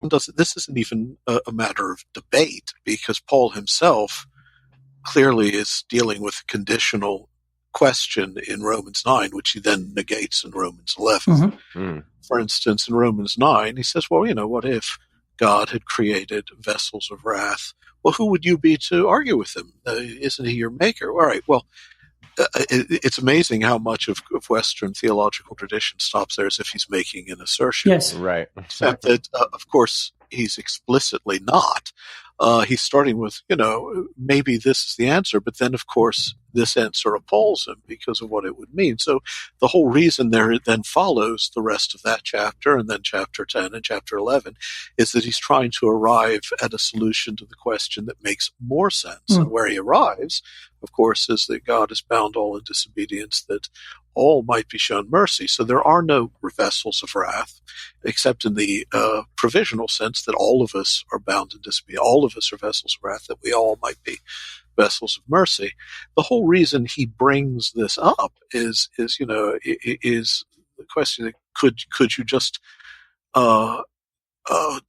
this isn't even a matter of debate, because Paul himself clearly is dealing with a conditional question in Romans 9, which he then negates in Romans 11. Mm-hmm. Mm. For instance, in Romans 9, he says, well, what if God had created vessels of wrath? Well, who would you be to argue with him? Isn't he your maker? All right, well, it's amazing how much of Western theological tradition stops there as if he's making an assertion. Yes. Right. Except that, of course, he's explicitly not. He's starting with, maybe this is the answer, but then, of course, this answer appalls him because of what it would mean. So the whole reason there then follows the rest of that chapter, and then chapter 10 and chapter 11, is that he's trying to arrive at a solution to the question that makes more sense. Mm. And where he arrives, of course, is that God has bound all in disobedience, that all might be shown mercy. So there are no vessels of wrath, except in the provisional sense that all of us are bound in disobedience. All of us are vessels of wrath, that we all might be vessels of mercy. The whole reason he brings this up is the question that could you just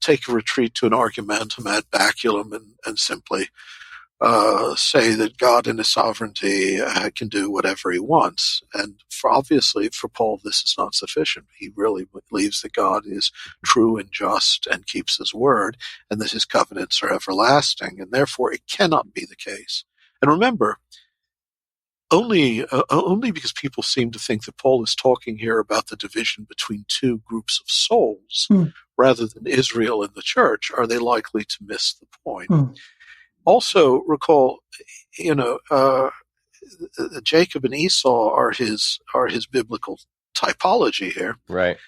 take a retreat to an argumentum ad baculum and simply say that God in his sovereignty can do whatever he wants. And obviously for Paul, this is not sufficient. He really believes that God is true and just and keeps his word, and that his covenants are everlasting, and therefore it cannot be the case. And remember, only because people seem to think that Paul is talking here about the division between two groups of souls rather than Israel and the church are they likely to miss the point. Also, recall, Jacob and Esau are his biblical typology here, right?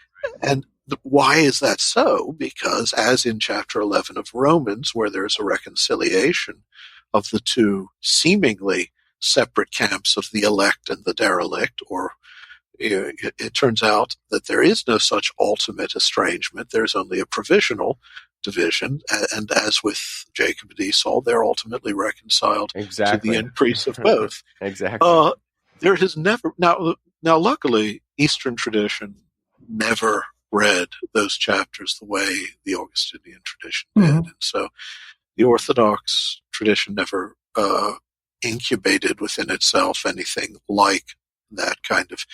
And why is that so? Because, as in chapter 11 of Romans, where there's a reconciliation of the two seemingly separate camps of the elect and the derelict, or it turns out that there is no such ultimate estrangement. There's only a provisional division, and as with Jacob and Esau, they're ultimately reconciled to the increase of both. Exactly. There has never now. Luckily, Eastern tradition never read those chapters the way the Augustinian tradition did, and so the Orthodox tradition never incubated within itself anything like that kind of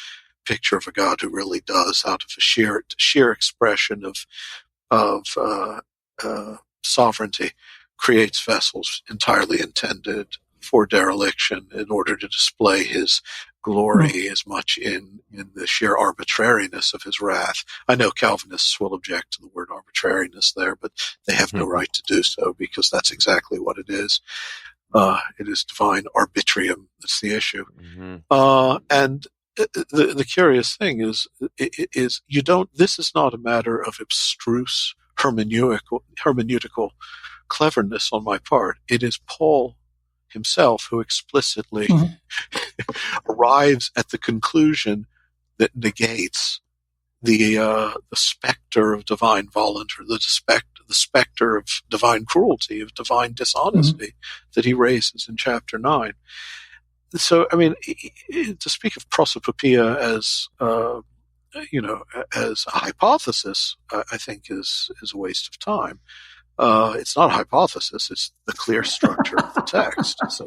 picture of a God who really does, out of a sheer expression of sovereignty, creates vessels entirely intended for dereliction in order to display his glory as much in the sheer arbitrariness of his wrath. I know Calvinists will object to the word arbitrariness there, but they have no right to do so, because that's exactly what it is. It is divine arbitrium that's the issue. And the curious thing is you don't. This is not a matter of abstruse hermeneutical cleverness on my part. It is Paul himself who explicitly arrives at the conclusion that negates the specter of divine volunteer, the specter of divine cruelty, of divine dishonesty that he raises in chapter 9. So, I mean, to speak of prosopopoeia as as a hypothesis, I think is a waste of time. It's not a hypothesis; it's the clear structure of the text. So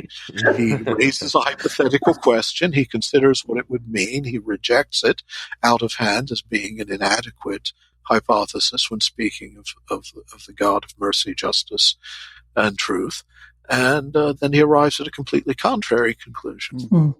he raises a hypothetical question. He considers what it would mean. He rejects it out of hand as being an inadequate hypothesis when speaking of the God of mercy, justice, and truth. And then he arrives at a completely contrary conclusion.